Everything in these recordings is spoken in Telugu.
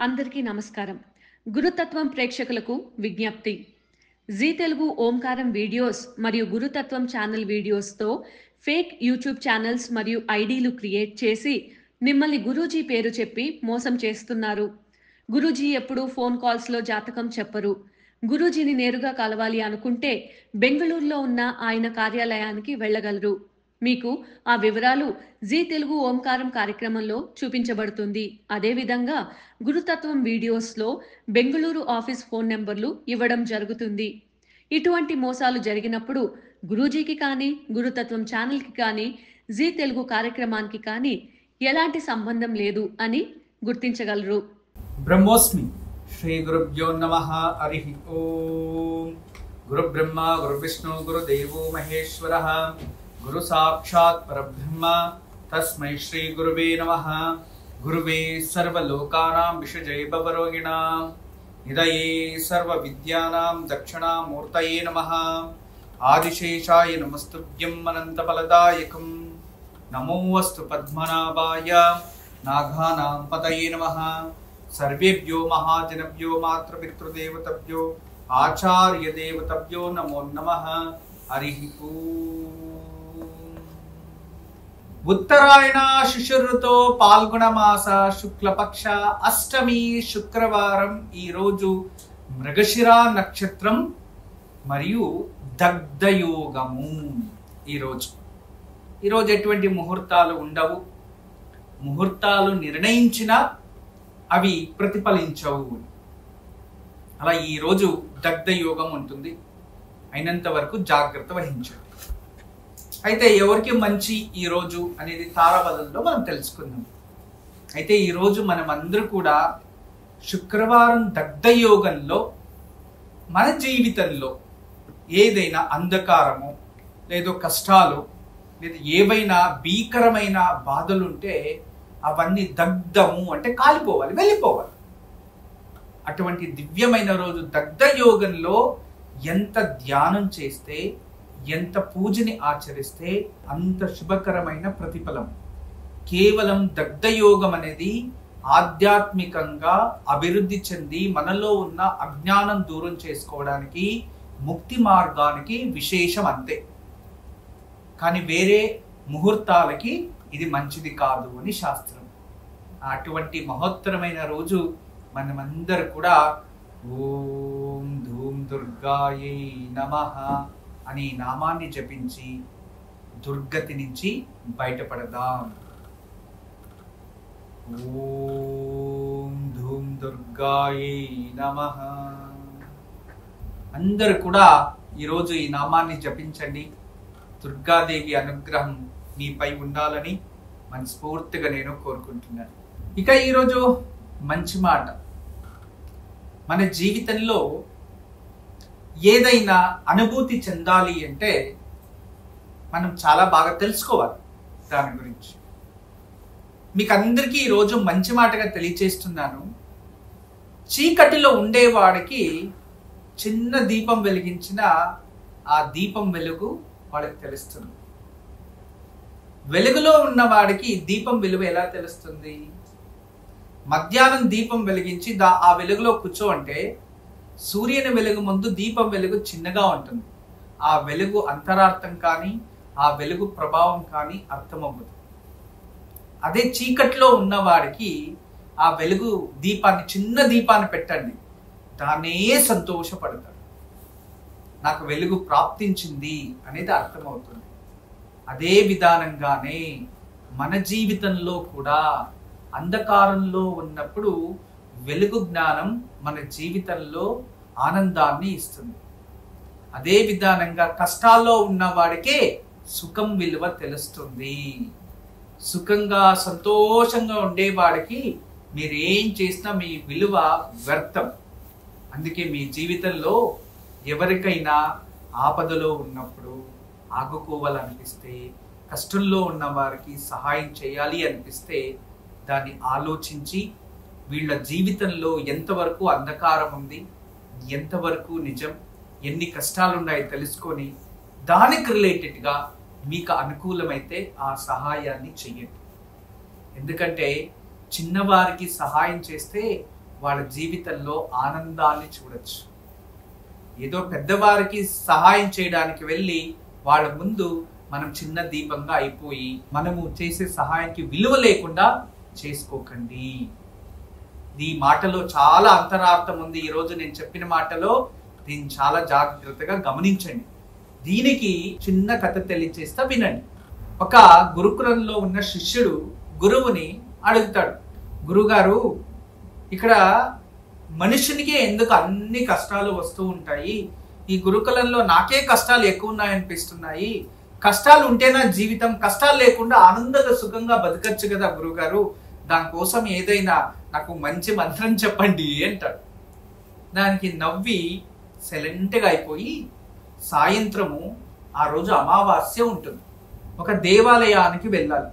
అందరికీ నమస్కారం. గురుతత్వం ప్రేక్షకులకు విజ్ఞప్తి. జీ తెలుగు ఓంకారం వీడియోస్ మరియు గురుతత్వం ఛానల్ వీడియోస్‌తో ఫేక్ యూట్యూబ్ ఛానల్స్ మరియు ఐడీలు క్రియేట్ చేసి మిమ్మల్ని గురూజీ పేరు చెప్పి మోసం చేస్తున్నారు. గురూజీ ఎప్పుడూ ఫోన్ కాల్స్‌లో జాతకం చెప్పరు. గురూజీని నేరుగా కలవాలి అనుకుంటే బెంగుళూరులో ఉన్న ఆయన కార్యాలయానికి వెళ్ళగలరు. మీకు ఆ వివరాలు జీ తెలుగు ఓంకారం కార్యక్రమంలో చూపించబడుతుంది. అదేవిధంగా గురుతత్వం వీడియోస్లో బెంగుళూరు ఆఫీస్ ఫోన్ నెంబర్లు ఇవ్వడం జరుగుతుంది. ఇటువంటి మోసాలు జరిగినప్పుడు గురూజీకి కానీ గురుతత్వం ఛానల్కి కానీ జీ తెలుగు కార్యక్రమానికి కానీ ఎలాంటి సంబంధం లేదు అని గుర్తించగలరు. బ్రహ్మోస్మి శ్రీ గురుభ్యో నమః. హరి ఓం. గురు బ్రహ్మ గురు విష్ణు గురు దేవో మహేశ్వరః గురు సాక్షాత్ పరబ్రహ్మ తస్మై శ్రీ గురువే నమః. గురువే సర్వలోకానాం విషజే భవరోగిణాం నిదయే సర్వ విద్యానాం దక్షిణామూర్తయే నమః. ఆదిశేషాయ నమస్తుభ్యం అనంతఫలదాయకం నమోऽस्तु పద్మనాభాయ నాగానాం పతయే నమః. సర్వేభ్యో మహాజనభ్యో మాతృపితృదేవతభ్యో ఆచార్య దేవతభ్యో నమో నమః. హరి ఓం. ఉత్తరాయణ శిశిరుతో పాల్గొన మాస శుక్లపక్ష అష్టమి శుక్రవారం ఈ రోజు మృగశిర నక్షత్రం మరియు దగ్ధయోగము. ఈరోజు ఎటువంటి ముహూర్తాలు ఉండవు. ముహూర్తాలు నిర్ణయించిన అవి ప్రతిఫలించవు. అలా ఈరోజు దగ్ధయోగం ఉంటుంది. అయినంత వరకు జాగ్రత్త వహించండి. అయితే ఎవరికి మంచి ఈరోజు అనేది తారాబలంలో మనం తెలుసుకుందాం. అయితే ఈరోజు మనం అందరూ కూడా శుక్రవారం దగ్ధయోగంలో మన జీవితంలో ఏదైనా అంధకారము లేదో కష్టాలు లేదా ఏవైనా భీకరమైన బాధలుంటే అవన్నీ దగ్ధము అంటే కాలిపోవాలి, వెళ్ళిపోవాలి. అటువంటి దివ్యమైన రోజు దగ్ధయోగంలో ఎంత ధ్యానం చేస్తే, ఎంత పూజని ఆచరిస్తే అంత శుభకరమైన ప్రతిఫలం. కేవలం దగ్ధయోగం అనేది ఆధ్యాత్మికంగా అభివృద్ధి చెంది మనలో ఉన్న అజ్ఞానం దూరం చేసుకోవడానికి, ముక్తి మార్గానికి విశేషం అంతే. కానీ వేరే ముహూర్తాలకి ఇది మంచిది కాదు అని శాస్త్రం. అటువంటి మహోత్తరమైన రోజు మనమందరూ కూడా ఓం ధూమ్ దుర్గాయై నమః అనే నామాన్ని జపించి దుర్గతి నుంచి బయటపడదాం. ఓం ధూమ్ దుర్గాయై నమః. అందరూ కూడా ఈరోజు ఈ నామాన్ని జపించండి. దుర్గాదేవి అనుగ్రహం మీపై ఉండాలని మనస్ఫూర్తిగా నేను కోరుకుంటున్నాను. ఇక ఈరోజు మంచి మాట. మన జీవితంలో ఏదైనా అనుభూతి చెందాలి అంటే మనం చాలా బాగా తెలుసుకోవాలి దాని గురించి. మీకు అందరికీ ఈరోజు మంచి మాటగా తెలియచేస్తున్నాను. చీకటిలో ఉండేవాడికి చిన్న దీపం వెలిగించిన ఆ దీపం వెలుగు వాడికి తెలుస్తుంది. వెలుగులో ఉన్నవాడికి దీపం విలువ ఎలా తెలుస్తుంది? మధ్యాహ్నం దీపం వెలిగించి ఆ వెలుగులో కూర్చో అంటే సూర్యుని వెలుగు ముందు దీపం వెలుగు చిన్నగా ఉంటుంది. ఆ వెలుగు అంతరార్థం కానీ ఆ వెలుగు ప్రభావం కానీ అర్థమవ్వదు. అదే చీకట్లో ఉన్నవాడికి ఆ వెలుగు దీపాన్ని, చిన్న దీపాన్ని పెట్టండి, దాన్నే సంతోషపడతాడు. నాకు వెలుగు ప్రాప్తించింది అనేది అర్థమవుతుంది. అదే విధానంగానే మన జీవితంలో కూడా అంధకారంలో ఉన్నప్పుడు వెలుగు జ్ఞానం మన జీవితంలో ఆనందాన్ని ఇస్తుంది. అదే విధానంగా కష్టాల్లో ఉన్న వాడికే సుఖం విలువ తెలుస్తుంది. సుఖంగా సంతోషంగా ఉండేవాడికి మీరేం చేసినా మీ విలువ వ్యర్థం. అందుకే మీ జీవితంలో ఎవరికైనా ఆపదలో ఉన్నప్పుడు ఆగుకోవాలనిపిస్తే, కష్టంలో ఉన్న వారికి సహాయం చేయాలి అనిపిస్తే దాన్ని ఆలోచించి వీళ్ళ జీవితంలో ఎంతవరకు అంధకారం ఉంది, ఎంతవరకు నిజం, ఎన్ని కష్టాలు ఉన్నాయో తెలుసుకొని దానికి రిలేటెడ్గా మీకు అనుకూలమైతే ఆ సహాయాన్ని చెయ్యండి. ఎందుకంటే చిన్నవారికి సహాయం చేస్తే వాళ్ళ జీవితంలో ఆనందాన్ని చూడొచ్చు. ఏదో పెద్దవారికి సహాయం చేయడానికి వెళ్ళి వాళ్ళ ముందు మనం చిన్న దీపంగా అయిపోయి మనము చేసే సహాయానికి విలువ లేకుండా చేసుకోకండి. ఈ మాటలో చాలా అంతరార్థం ఉంది. ఈరోజు నేను చెప్పిన మాటలో దీన్ని చాలా జాగ్రత్తగా గమనించండి. దీనికి చిన్న కథ తెలియచేస్తా వినండి. ఒక గురుకులంలో ఉన్న శిష్యుడు గురువుని అడుగుతాడు, గురుగారు, ఇక్కడ మనుషునికే ఎందుకు అన్ని కష్టాలు వస్తూ ఉంటాయి? ఈ గురుకులంలో నాకే కష్టాలు ఎక్కువ ఉన్నాయనిపిస్తున్నాయి. కష్టాలు ఉంటేనా జీవితం? కష్టాలు లేకుండా ఆనందంగా సుఖంగా బతకచ్చు కదా గురుగారు, దానికోసం ఏదైనా నాకు మంచి మంత్రం చెప్పండి అంటాడు. దానికి నవ్వి సైలెంట్గా అయిపోయి సాయంత్రము, ఆ రోజు అమావాస్య ఉంటుంది, ఒక దేవాలయానికి వెళ్ళాలి.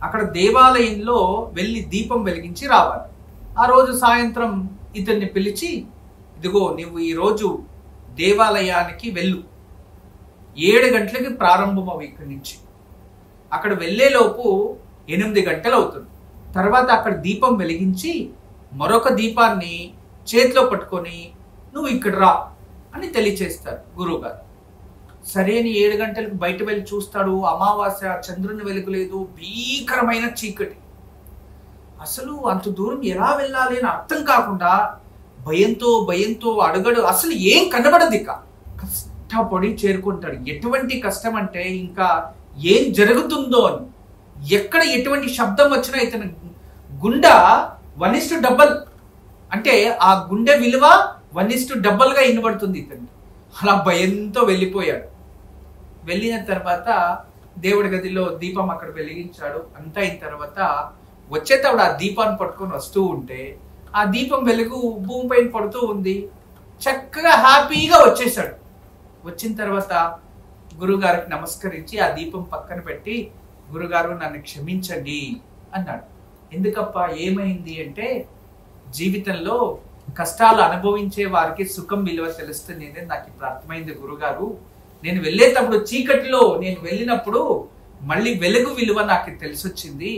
అక్కడ దేవాలయంలో వెళ్ళి దీపం వెలిగించి రావాలి. ఆ రోజు సాయంత్రం ఇతన్ని పిలిచి, ఇదిగో నువ్వు ఈరోజు దేవాలయానికి వెళ్ళు, 7 గంటలకి ప్రారంభం అవి ఇక్కడి నుంచి. అక్కడ వెళ్ళేలోపు 8 గంటలు అవుతుంది. తర్వాత అక్కడ దీపం వెలిగించి మరొక దీపాన్ని చేతిలో పట్టుకొని నువ్వు ఇక్కడ రా అని తెలియచేస్తారు గురువుగారు. సరే అని 7 గంటలకు బయట వెళ్ళి చూస్తాడు. అమావాస్య, చంద్రుని వెలుగు లేదు, భీకరమైన చీకటి. అసలు అంత దూరం ఎలా వెళ్ళాలి అని అర్థం కాకుండా భయంతో అడుగడు, అసలు ఏం కనబడదు. ఇక కష్టపడి చేరుకుంటాడు. ఎటువంటి కష్టం అంటే ఇంకా ఏం జరుగుతుందో అని, ఎక్కడ ఎటువంటి శబ్దం వచ్చినా ఇతను గుండె 1:double, అంటే ఆ గుండె విలువ 1:double వినబడుతుంది ఇతను. అలా భయంతో వెళ్ళిపోయాడు. వెళ్ళిన తర్వాత దేవుడి గదిలో దీపం అక్కడ వెలిగించాడు. అంతా అయిన తర్వాత వచ్చేటప్పుడు ఆ దీపాన్ని పట్టుకొని వస్తూ ఉంటే ఆ దీపం వెలుగు భూమి పైన పడుతూ ఉంది. చక్కగా హ్యాపీగా వచ్చేసాడు. వచ్చిన తర్వాత గురుగారికి నమస్కరించి ఆ దీపం పక్కన పెట్టి, గురుగారు నన్ను క్షమించండి అన్నాడు. ఎందుకప్ప ఏమైంది అంటే, జీవితంలో కష్టాలు అనుభవించే వారికి సుఖం విలువ తెలుస్తుంది అనేది నాకు ఇప్పుడు అర్థమైంది గురుగారు. నేను వెళ్ళేటప్పుడు చీకటిలో నేను వెళ్ళినప్పుడు మళ్ళీ వెలుగు విలువ నాకు తెలిసొచ్చింది.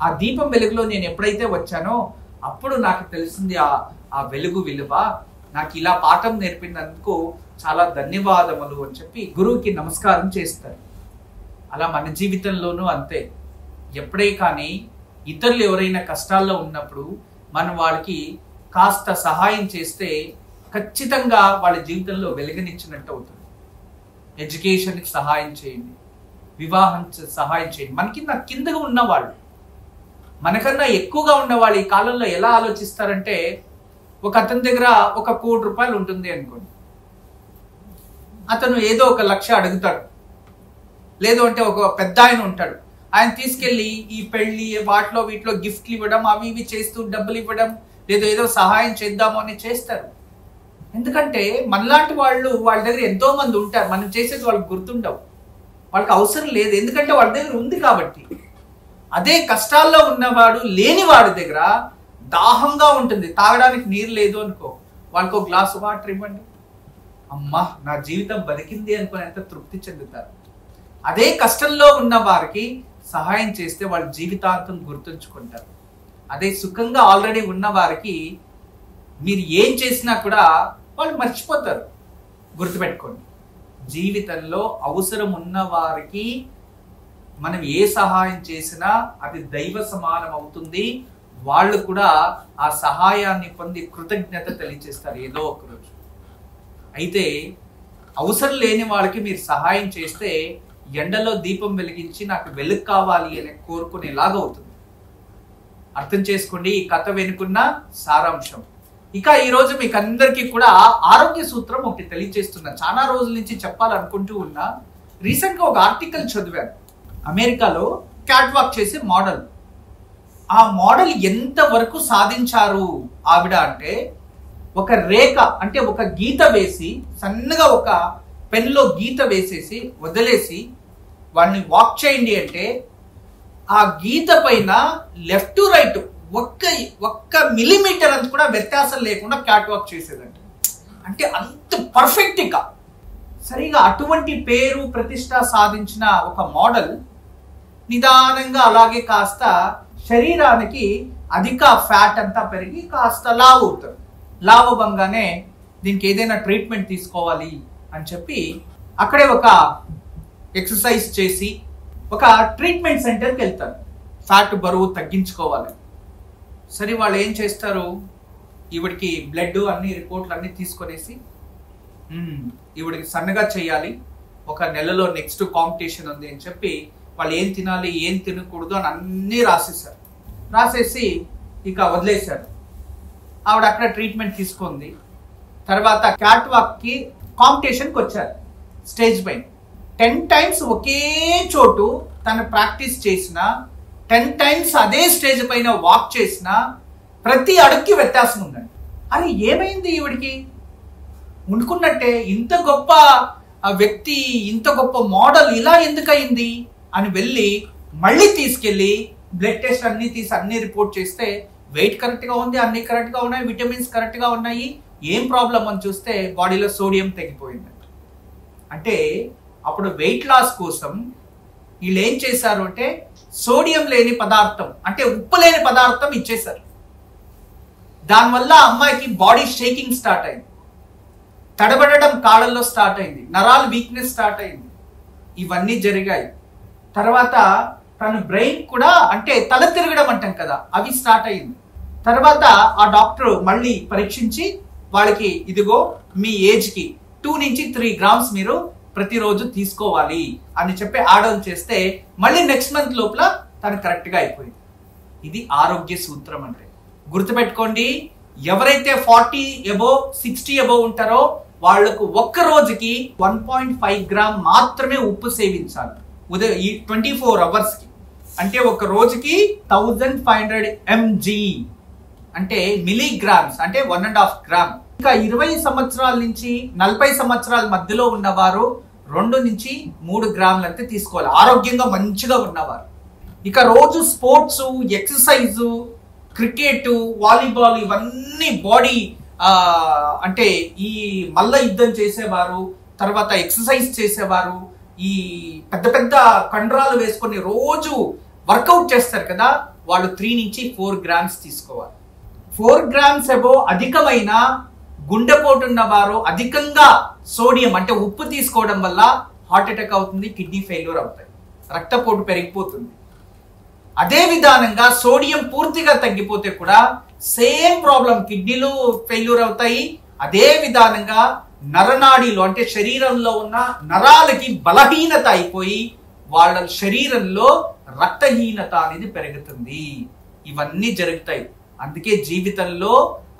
ఆ దీపం వెలుగులో నేను ఎప్పుడైతే వచ్చానో అప్పుడు నాకు తెలిసింది ఆ వెలుగు విలువ. నాకు ఇలా పాఠం నేర్పినందుకు చాలా ధన్యవాదములు అని చెప్పి గురువుకి నమస్కారం చేస్తారు. అలా మన జీవితంలోనూ అంతే. ఎప్పుడే కానీ ఇతరులు ఎవరైనా కష్టాల్లో ఉన్నప్పుడు మనం వాళ్ళకి కాస్త సహాయం చేస్తే ఖచ్చితంగా వాళ్ళ జీవితంలో వెలుగునిచ్చినట్టు అవుతుంది. ఎడ్యుకేషన్కి సహాయం చేయండి, వివాహం సహాయం చేయండి. కిందగా ఉన్నవాళ్ళు, మనకన్నా ఎక్కువగా ఉన్నవాళ్ళు ఈ కాలంలో ఎలా ఆలోచిస్తారంటే, ఒక అతని దగ్గర 1 కోటి రూపాయలు ఉంటుంది అనుకోండి, అతను ఏదో 1 లక్ష అడుగుతాడు. లేదు అంటే ఒక పెద్ద ఆయన ఉంటాడు, ఆయన తీసుకెళ్ళి ఈ పెళ్లి వాటిలో వీటిలో గిఫ్ట్లు ఇవ్వడం, అవి ఇవి చేస్తూ డబ్బులు ఇవ్వడం, ఏదో సహాయం చేద్దాము అని చేస్తారు. ఎందుకంటే మనలాంటి వాళ్ళు వాళ్ళ దగ్గర ఎంతో మంది ఉంటారు, మనం చేసేది వాళ్ళకి గుర్తుండవు, వాళ్ళకి అవసరం లేదు, ఎందుకంటే వాళ్ళ దగ్గర ఉంది కాబట్టి. అదే కష్టాల్లో ఉన్నవాడు లేనివాడి దగ్గర దాహంగా ఉంటుంది, తాగడానికి నీరు లేదు అనుకో, వాళ్ళకి 1 గ్లాసు వాటర్ ఇవ్వండి, అమ్మా నా జీవితం బతికింది అనుకుని ఎంత తృప్తి చెందుతారు. అదే కష్టంలో ఉన్న వారికి సహాయం చేస్తే వాళ్ళ జీవితాంతం గుర్తుంచుకుంటారు. అదే సుఖంగా ఆల్రెడీ ఉన్న వారికి మీరు ఏం చేసినా కూడా వాళ్ళు మర్చిపోతారు. గుర్తుపెట్టుకోండి, జీవితంలో అవసరం ఉన్న వారికి మనం ఏ సహాయం చేసినా అది దైవ సమానం అవుతుంది. వాళ్ళు కూడా ఆ సహాయాన్ని పొంది కృతజ్ఞత తెలియజేస్తారు ఏదో ఒక రోజు. అయితే అవసరం లేని వాళ్ళకి మీరు సహాయం చేస్తే ఎండలో దీపం వెలిగించి నాకు వెలుగు కావాలి అని కోరుకునేలాగా అవుతుంది. అర్థం చేసుకోండి ఈ కథ వెనుకున్న సారాంశం. ఇక ఈరోజు మీకు అందరికీ కూడా ఆరోగ్య సూత్రం ఒకటి తెలియజేస్తున్నా. చాలా రోజుల నుంచి చెప్పాలనుకుంటూ ఉన్నా. రీసెంట్గా ఒక ఆర్టికల్ చదివాను. అమెరికాలో క్యాట్ వాక్ చేసే మోడల్, ఆ మోడల్ ఎంత వరకు సాధించారు ఆవిడ అంటే, ఒక రేఖ అంటే ఒక గీత వేసి, సన్నగా ఒక పెన్లో గీత వేసేసి వదిలేసి వాడిని వాక్ చేయండి అంటే ఆ గీత పైన లెఫ్ట్ టు రైట్ ఒక్క మిల్లీమీటర్ అంత కూడా వ్యత్యాసం లేకుండా క్యాట్ వాక్ చేసేదంట. అంటే అంత పర్ఫెక్ట్గా సరిగా అటువంటి పేరు ప్రతిష్ట సాధించిన ఒక మోడల్ నిదానంగా అలాగే కాస్త శరీరానికి అధిక ఫ్యాట్ అంతా పెరిగి కాస్త లావు అవుతారు. లావు అవ్వగానే దీనికి ఏదైనా ట్రీట్మెంట్ తీసుకోవాలి అని చెప్పి అక్కడే ఒక ఎక్సర్సైజ్ చేసి ఒక ట్రీట్మెంట్ సెంటర్కి వెళ్తారు, ఫ్యాట్ బరువు తగ్గించుకోవాలి. సరే వాళ్ళు ఏం చేస్తారు, ఈవిడికి బ్లడ్ అన్ని రిపోర్ట్లు అన్ని తీసుకొనేసి ఈవిడికి సన్నగా చేయాలి, ఒక నెలలో నెక్స్ట్ కాంపిటీషన్ ఉంది అని చెప్పి వాళ్ళు ఏం తినాలి ఏం తినకూడదు అని అన్నీ రాసేసారు. రాసేసి ఇక వదిలేశారు. ఆవిడ అక్కడ ట్రీట్మెంట్ తీసుకుంది. తర్వాత క్యాట్ వాక్కి కాంపిటీషన్కి వచ్చారు. స్టేజ్ పైన 10 times ఒకే చోటు తను ప్రాక్టీస్ చేసిన, 10 times అదే స్టేజ్ పైన వాక్ చేసిన ప్రతి అడుగుకి వ్యత్యాసం ఉందండి. అని ఏమైంది ఈవిడికి? అనుకున్నట్టే ఇంత గొప్ప వ్యక్తి, ఇంత గొప్ప మోడల్ ఇలా ఎందుకు అయింది అని వెళ్ళి మళ్ళీ తీసుకెళ్ళి బ్లడ్ టెస్ట్ అన్ని తీసి అన్ని రిపోర్ట్ చేస్తే వెయిట్ కరెక్ట్గా ఉంది, అన్ని కరెక్ట్గా ఉన్నాయి, విటమిన్స్ కరెక్ట్గా ఉన్నాయి. ఏం ప్రాబ్లం అని చూస్తే బాడీలో సోడియం తగ్గిపోయింది. అంటే అప్పుడు వెయిట్ లాస్ కోసం వీళ్ళు ఏం చేశారు అంటే సోడియం లేని పదార్థం, అంటే ఉప్పు లేని పదార్థం ఇచ్చేశారు. దానివల్ల అమ్మాయికి బాడీ షేకింగ్ స్టార్ట్ అయింది, తడబడడం కాళ్ళల్లో స్టార్ట్ అయింది, నరాలు వీక్నెస్ స్టార్ట్ అయింది. ఇవన్నీ జరిగాయి. తర్వాత తన బ్రెయిన్ కూడా అంటే తల తిరగడం అంటాం కదా, అవి స్టార్ట్ అయింది. తర్వాత ఆ డాక్టర్ మళ్ళీ పరీక్షించి వాళ్ళకి ఇదిగో మీ ఏజ్కి 2 నుంచి 3 grams మీరు ప్రతిరోజు తీసుకోవాలి అని చెప్పి ఆర్డర్ చేస్తే మళ్ళీ నెక్స్ట్ మంత్ లోపల తను కరెక్ట్గా అయిపోయింది. ఇది ఆరోగ్య సూత్రం అంటే. గుర్తుపెట్టుకోండి, ఎవరైతే 40 above 60 above ఉంటారో వాళ్లకు ఒక్క రోజుకి 1.5 gram మాత్రమే ఉప్పు సేవించాలి ఉదయం ఈ 24 hours కి. అంటే ఒక రోజుకి 1500 mg అంటే మిలీగ్రామ్స్, అంటే 1.5 gram. ఇంకా 20 సంవత్సరాల నుంచి 40 సంవత్సరాల మధ్యలో ఉన్నవారు 2 నుంచి 3 grams అయితే తీసుకోవాలి, ఆరోగ్యంగా మంచిగా ఉన్నవారు. ఇక రోజు స్పోర్ట్స్, ఎక్సర్సైజ్, క్రికెట్, వాలీబాల్ ఇవన్నీ బాడీ అంటే ఈ మల్ల యుద్ధం చేసేవారు, తర్వాత ఎక్సర్సైజ్ చేసేవారు, ఈ పెద్ద పెద్ద కండరాలు వేసుకొని రోజు వర్కౌట్ చేస్తారు కదా, వాళ్ళు 3 నుంచి 4 grams తీసుకోవాలి. 4 grams above అధికమైన గుండెపోటు ఉన్నవారు అధికంగా సోడియం అంటే ఉప్పు తీసుకోవడం వల్ల హార్ట్ అటాక్ అవుతుంది, కిడ్నీ ఫెయిల్యూర్ అవుతాయి, రక్తపోటు పెరిగిపోతుంది. అదే విధానంగా సోడియం పూర్తిగా తగ్గిపోతే కూడా సేమ్ ప్రాబ్లం, కిడ్నీలు ఫెయిల్యూర్ అవుతాయి. అదే విధానంగా నరనాడీలు అంటే శరీరంలో ఉన్న నరాలకి బలహీనత అయిపోయి వాళ్ళ శరీరంలో రక్తహీనత అనేది పెరుగుతుంది. ఇవన్నీ జరుగుతాయి. అందుకే జీవితంలో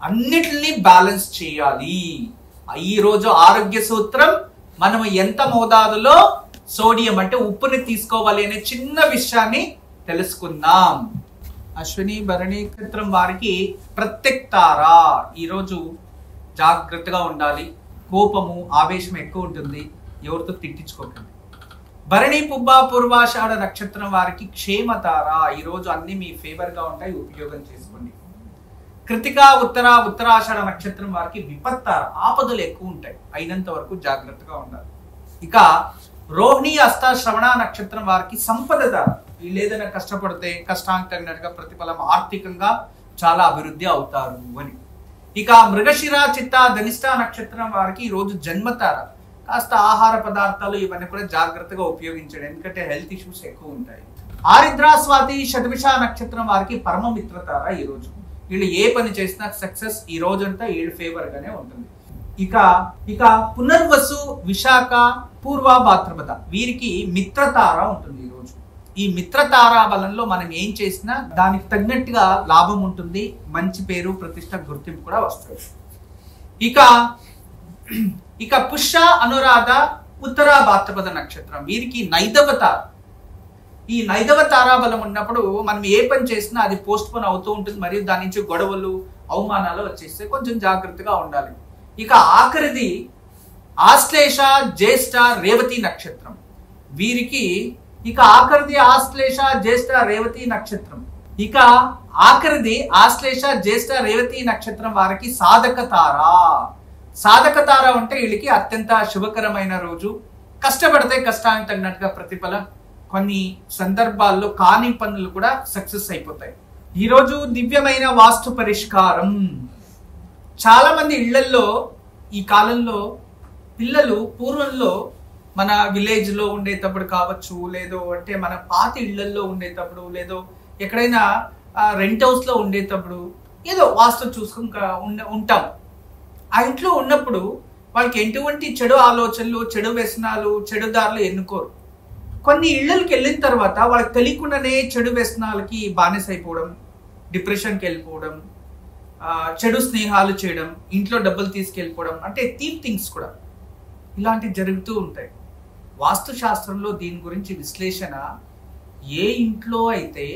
అన్నిటిని బ్యాలెన్స్ చేయాలి. ఈ రోజు ఆరోగ్య సూత్రం మనం ఎంత మోతాదులో సోడియం అంటే ఉప్పుని తీసుకోవాలి అనే చిన్న విషయాన్ని తెలుసుకుందాం. అశ్విని భరణి నక్షత్రం వారికి ప్రత్యక్తారా ఈరోజు జాగ్రత్తగా ఉండాలి. కోపము, ఆవేశం ఎక్కువ ఉంటుంది, ఎవరితో తిట్టించుకోకండి. భరణి పుబ్బ పూర్వాషాఢ నక్షత్రం వారికి క్షేమతార ఈరోజు అన్ని మీ ఫేవర్ గా ఉంటాయి, ఉపయోగం చేసుకోండి. కృతిక ఉత్తరాషాఢ నక్షత్రం వారికి విపత్తార, ఆపదలు ఎక్కువ ఉంటాయి, అయినంత వరకు జాగ్రత్తగా ఉండాలి. ఇక రోహిణి హస్త శ్రవణ నక్షత్రం వారికి సంపద తార, వీళ్ళు ఏదైనా కష్టపడితే కష్టానికి తగినట్టుగా ప్రతిఫలం ఆర్థికంగా చాలా అభివృద్ధి అవుతారు అని. ఇక మృగశిర చిత్త ధనిష్ట నక్షత్రం వారికి ఈ రోజు జన్మతార, కాస్త ఆహార పదార్థాలు ఇవన్నీ కూడా జాగ్రత్తగా ఉపయోగించండి, ఎందుకంటే హెల్త్ ఇష్యూస్ ఎక్కువ ఉంటాయి. ఆరిద్ర స్వాతి శతభిష నక్షత్రం వారికి పరమ మిత్రతార ఈరోజు, వీళ్ళు ఏ పని చేసినా సక్సెస్ ఈ రోజంతా వీళ్ళు ఫేవర్ గానే ఉంటుంది. ఇక పునర్వసు విశాఖ పూర్వ భాద్రపద వీరికి మిత్రతార ఉంటుంది ఈరోజు. ఈ మిత్రతారా బలంలో మనం ఏం చేసినా దానికి తగినట్టుగా లాభం ఉంటుంది, మంచి పేరు ప్రతిష్ట గుర్తింపు కూడా వస్తుంది. ఇక పుష్య అనురాధ ఉత్తర భాద్రపద నక్షత్రం వీరికి నైదవతార. ఈ నైదవ తారాబలం ఉన్నప్పుడు మనం ఏ పని చేసినా అది పోస్ట్ పోన్ అవుతూ ఉంటుంది, మరియు దాని నుంచి గొడవలు అవమానాలు వచ్చేస్తే కొంచెం జాగ్రత్తగా ఉండాలి. ఇక ఆఖరిది ఆశ్లేష జ్యేష్ఠ రేవతి నక్షత్రం వీరికి ఆఖరిది ఆశ్లేష జ్యేష్ఠ రేవతి నక్షత్రం రేవతి నక్షత్రం వారికి సాధక తార అంటే వీళ్ళకి అత్యంత శుభకరమైన రోజు. కష్టపడితే కష్టానికి తగినట్టుగా ప్రతిఫలం, కొన్ని సందర్భాల్లో కాని పనులు కూడా సక్సెస్ అయిపోతాయి. ఈరోజు దివ్యమైన వాస్తు పరిష్కారం. చాలా మంది ఇళ్లల్లో ఈ కాలంలో పిల్లలు పూర్వంలో మన విలేజ్ లో ఉండేటప్పుడు కావచ్చు, లేదో అంటే మన పాత ఇళ్లల్లో ఉండేటప్పుడు, లేదో ఎక్కడైనా రెంట్ హౌస్ లో ఉండేటప్పుడు ఏదో వాస్తు చూసుకుని ఉంటాం. ఆ ఇంట్లో ఉన్నప్పుడు వాళ్ళకి ఎటువంటి చెడు ఆలోచనలు, చెడు వ్యసనాలు, చెడు దారులు ఎన్నుకోరు. కొన్ని ఇళ్లకి వెళ్ళిన తర్వాత వాళ్ళకి తెలియకుండానే చెడు వ్యసనాలకి బానిస అయిపోవడం, డిప్రెషన్కి వెళ్ళిపోవడం, చెడు స్నేహాలు చేయడం, ఇంట్లో డబ్బులు తీసుకెళ్ళిపోవడం, అంటే థీప్ థింగ్స్ కూడా ఇలాంటివి జరుగుతూ ఉంటాయి. వాస్తు శాస్త్రంలో దీని గురించి విశ్లేషణ, ఏ ఇంట్లో అయితే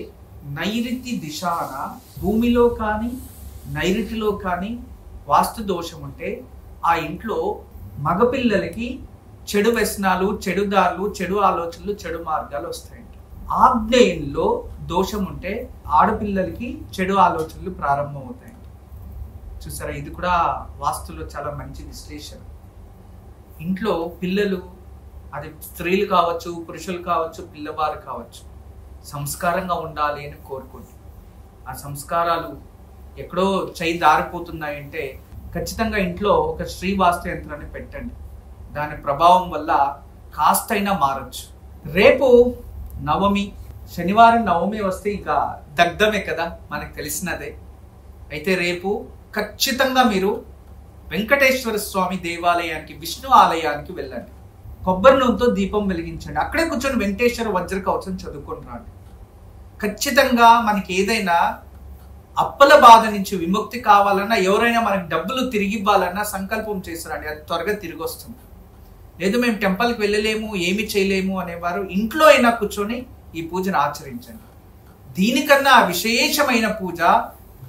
నైరుతి దిశాన భూమిలో కానీ నైరుతిలో కానీ వాస్తు దోషం ఉంటే ఆ ఇంట్లో మగపిల్లలకి చెడు వ్యసనాలు, చెడు దారులు, చెడు ఆలోచనలు, చెడు మార్గాలు వస్తాయంట. ఆగ్నేయంలో దోషం ఉంటే ఆడపిల్లలకి చెడు ఆలోచనలు ప్రారంభం అవుతాయంట. చూసారా, ఇది కూడా వాస్తులో చాలా మంచి విశ్లేషణ. ఇంట్లో పిల్లలు, అది స్త్రీలు కావచ్చు, పురుషులు కావచ్చు, పిల్లవారు కావచ్చు, సంస్కారంగా ఉండాలి అని కోరుకోండి. ఆ సంస్కారాలు ఎక్కడో చేయి దారిపోతున్నాయంటే ఖచ్చితంగా ఇంట్లో ఒక శ్రీవాస్తు యంత్రాన్ని పెట్టండి. దాని ప్రభావం వల్ల కాస్తైనా మారచ్చు. రేపు నవమి, శనివారం నవమి వస్తే ఇంకా దగ్ధమే కదా, మనకు తెలిసినదే. అయితే రేపు ఖచ్చితంగా మీరు వెంకటేశ్వర స్వామి దేవాలయానికి, విష్ణు ఆలయానికి వెళ్ళండి. కొబ్బరి నూనెతో దీపం వెలిగించండి. అక్కడే కూర్చొని వెంకటేశ్వర వజ్ర కవచం చదువుకొని రండి. ఖచ్చితంగా మనకి ఏదైనా అప్పల బాధ నుంచి విముక్తి కావాలన్నా, ఎవరైనా మనకి డబ్బులు తిరిగి ఇవ్వాలన్నా సంకల్పం చేస్తారండి, అది త్వరగా తిరిగి వస్తుంది. లేదు మేము టెంపుల్కి వెళ్ళలేము, ఏమి చేయలేము అనేవారు ఇంట్లో అయినా కూర్చొని ఈ పూజను ఆచరించండి. దీనికన్నా విశేషమైన పూజ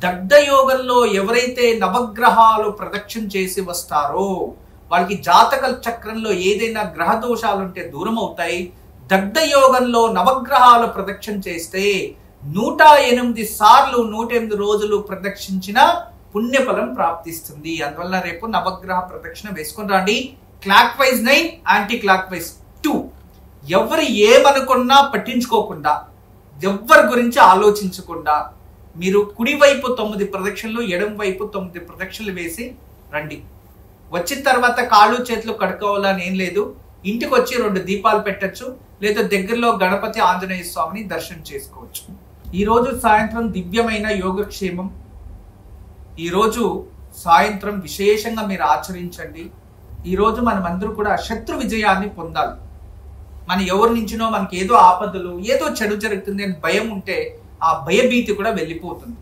దగ్ధ యోగంలో ఎవరైతే నవగ్రహాలు ప్రదక్షిణ చేసి వస్తారో వాళ్ళకి జాతక చక్రంలో ఏదైనా గ్రహ దోషాలు ఉంటే దూరం అవుతాయి. దగ్ధ యోగంలో నవగ్రహాలు ప్రదక్షిణ చేస్తే 108 సార్లు 108 రోజులు ప్రదక్షించిన పుణ్యఫలం ప్రాప్తిస్తుంది. అందువల్ల రేపు నవగ్రహ ప్రదక్షిణ వేసుకొని రండి. Clock wise 9, anti clock wise 2. ఎవరు ఏమనుకున్నా పట్టించుకోకుండా, ఎవరి గురించి ఆలోచించకుండా మీరు కుడివైపు 9 ప్రదక్షిణలు, ఎడమ వైపు 9 ప్రదక్షిణలు వేసి రండి. వచ్చిన తర్వాత కాళ్ళు చేతులు కడుక్కోవాలని ఏం లేదు. ఇంటికి వచ్చి 2 దీపాలు పెట్టచ్చు, లేదా దగ్గరలో గణపతి ఆంజనేయ స్వామిని దర్శనం చేసుకోవచ్చు. ఈరోజు సాయంత్రం దివ్యమైన యోగక్షేమం. ఈరోజు సాయంత్రం విశేషంగా మీరు ఆచరించండి. ఈరోజు మనం అందరూ కూడా శత్రు విజయాన్ని పొందాలి. మన ఎవరి నుంచినో మనకి ఏదో ఆపదలు, ఏదో చెడు జరుగుతుంది అని భయం ఉంటే ఆ భయభీతి కూడా వెళ్ళిపోతుంది.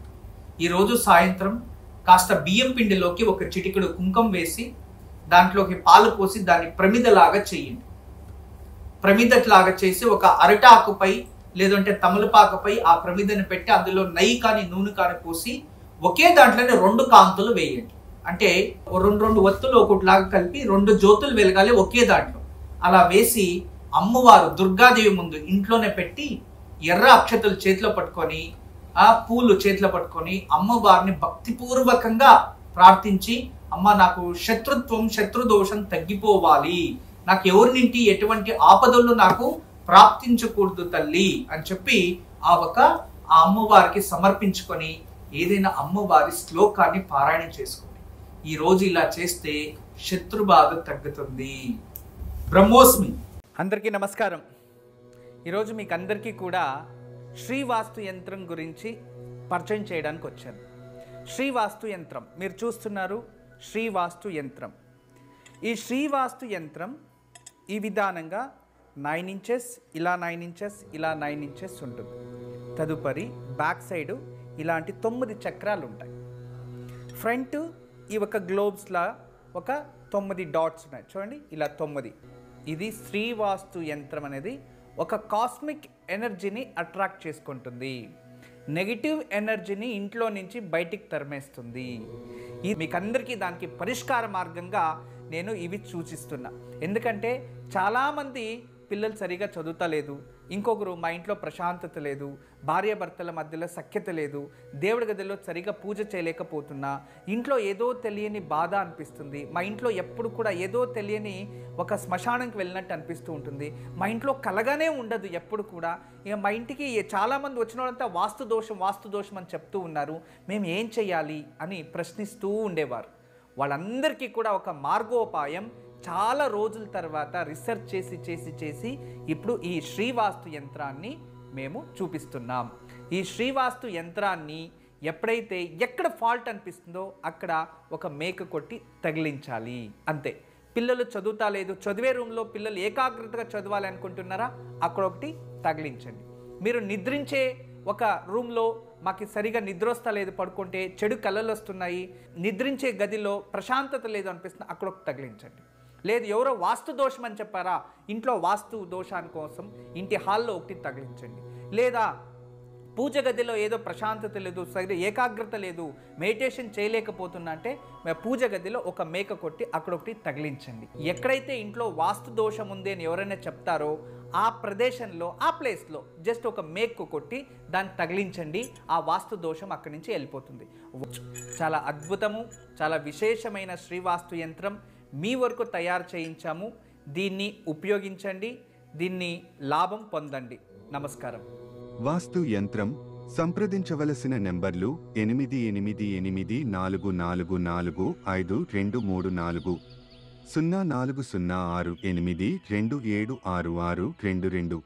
ఈరోజు సాయంత్రం కాస్త బియ్యం పిండిలోకి ఒక చిటికెడు కుంకుమ వేసి దాంట్లోకి పాలు పోసి దాన్ని ప్రమిదలాగా చేయండి. ప్రమిదలాగా చేసి ఒక అరటాకుపై లేదంటే తమలపాకుపై ఆ ప్రమిదను పెట్టి అందులో నెయ్యి కానీ నూనె కానీ పోసి ఒకే దాంట్లోనే 2 కాంతులు వేయండి. అంటే 2 ఒత్తులు ఒకటిలాగా కలిపి 2 జ్యోతులు వెలగాలి ఒకే దాంట్లో. అలా వేసి అమ్మవారు దుర్గాదేవి ముందు ఇంట్లోనే పెట్టి ఎర్ర అక్షతలు చేతిలో పట్టుకొని, ఆ పూలు చేతిలో పట్టుకొని అమ్మవారిని భక్తిపూర్వకంగా ప్రార్థించి, అమ్మ నాకు శత్రుత్వం, శత్రుదోషం తగ్గిపోవాలి, నాకు ఎవరినింటి ఎటువంటి ఆపదలు నాకు ప్రాప్తించకూడదు తల్లి అని చెప్పి ఆ అమ్మవారికి సమర్పించుకొని ఏదైనా అమ్మవారి శ్లోకాన్ని పారాయణ చేసుకోండి. ఈ రోజు ఇలా చేస్తే శత్రుబాధ తగ్గుతుంది. బ్రహ్మోస్మి. అందరికీ నమస్కారం. ఈరోజు మీకు అందరికీ కూడా శ్రీవాస్తు యంత్రం గురించి పరిచయం చేయడానికి వచ్చాను. శ్రీవాస్తు యంత్రం మీరు చూస్తున్నారు. శ్రీవాస్తు యంత్రం. ఈ శ్రీవాస్తు యంత్రం ఈ విధానంగా 9 ఇంచెస్, ఇలా 9 ఇంచెస్, ఇలా 9 ఇంచెస్ ఉంటుంది. తదుపరి బ్యాక్ సైడు ఇలాంటి 9 చక్రాలు ఉంటాయి. ఫ్రంట్ ఈ ఒక గ్లోబ్స్లా ఒక 9 డాట్స్ ఉన్నాయి చూడండి, ఇలా 9. ఇది శ్రీవాస్తు యంత్రం అనేది ఒక కాస్మిక్ ఎనర్జీని అట్రాక్ట్ చేసుకుంటుంది. నెగిటివ్ ఎనర్జీని ఇంట్లో నుంచి బయటికి తరిమేస్తుంది. ఇది మీకు అందరికీ దానికి పరిష్కార మార్గంగా నేను ఇవి సూచిస్తున్నా. ఎందుకంటే చాలామంది పిల్లలు సరిగా చదువుతలేదు, ఇంకొకరు మా ఇంట్లో ప్రశాంతత లేదు, భార్యాభర్తల మధ్యలో సఖ్యత లేదు, దేవుడి గదిలో సరిగా పూజ చేయలేకపోతున్నా, ఇంట్లో ఏదో తెలియని బాధ అనిపిస్తుంది, మా ఇంట్లో ఎప్పుడు కూడా ఏదో తెలియని ఒక శ్మశానంకి వెళ్ళినట్టు అనిపిస్తూ ఉంటుంది, మా ఇంట్లో కలగానే ఉండదు ఎప్పుడు కూడా, ఇక మా ఇంటికి చాలామంది వచ్చిన వాళ్ళంతా వాస్తు దోషం అని చెప్తూ ఉన్నారు, మేము ఏం చేయాలి అని ప్రశ్నిస్తూ ఉండేవారు. వాళ్ళందరికీ కూడా ఒక మార్గోపాయం చాలా రోజుల తర్వాత రీసెర్చ్ చేసి ఇప్పుడు ఈ శ్రీవాస్తు యంత్రాన్ని మేము చూపిస్తున్నాం. ఈ శ్రీవాస్తు యంత్రాన్ని ఎప్పుడైతే ఎక్కడ ఫాల్ట్ అనిపిస్తుందో అక్కడ ఒక మేక కొట్టి తగిలించాలి, అంతే. పిల్లలు చదువుతా లేదు, చదివే రూమ్లో పిల్లలు ఏకాగ్రతగా చదవాలి అనుకుంటున్నారా, అక్కడ ఒకటి తగిలించండి. మీరు నిద్రించే ఒక రూమ్లో మాకు సరిగా నిద్ర వస్తలేదు, పడుకుంటే చెడు కళలు వస్తున్నాయి, నిద్రించే గదిలో ప్రశాంతత లేదు అనిపిస్తుంది, అక్కడ ఒకటి తగిలించండి. లేదు ఎవరో వాస్తు దోషం అని చెప్పారా, ఇంట్లో వాస్తు దోషాని కోసం ఇంటి హాల్లో ఒకటి తగిలించండి. లేదా పూజ గదిలో ఏదో ప్రశాంతత లేదు, సరిగ్గా ఏకాగ్రత లేదు, మెడిటేషన్ చేయలేకపోతున్నా అంటే పూజ గదిలో ఒక మేక కొట్టి అక్కడ ఒకటి తగిలించండి. ఎక్కడైతే ఇంట్లో వాస్తు దోషం ఉంది అని ఎవరైనా చెప్తారో ఆ ప్రదేశంలో ఆ ప్లేస్లో జస్ట్ ఒక మేకు కొట్టి దాన్ని తగిలించండి, ఆ వాస్తు దోషం అక్కడి నుంచి వెళ్ళిపోతుంది. చాలా అద్భుతము, చాలా విశేషమైన శ్రీవాస్తు యంత్రం మీ వరకు తయారు చేయించాము. దీన్ని ఉపయోగించండి, దీన్ని లాభం పొందండి. నమస్కారం. వాస్తు యంత్రం సంప్రదించవలసిన నెంబర్లు 8844452344 040682766622.